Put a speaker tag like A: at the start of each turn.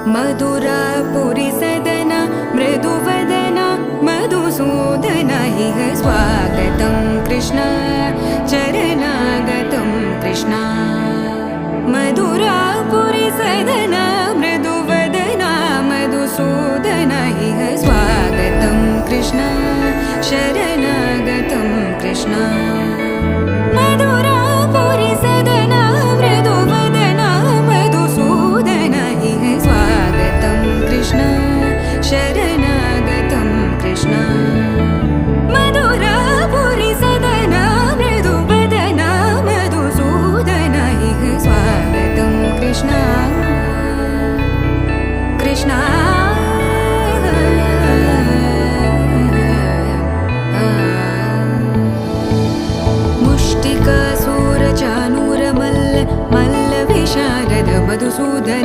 A: मधुरापुरी सदना मृदुवदना मधुसूदन इह स्वागतं कृष्ण चरणागतं कृष्ण मधुरापुरी सदना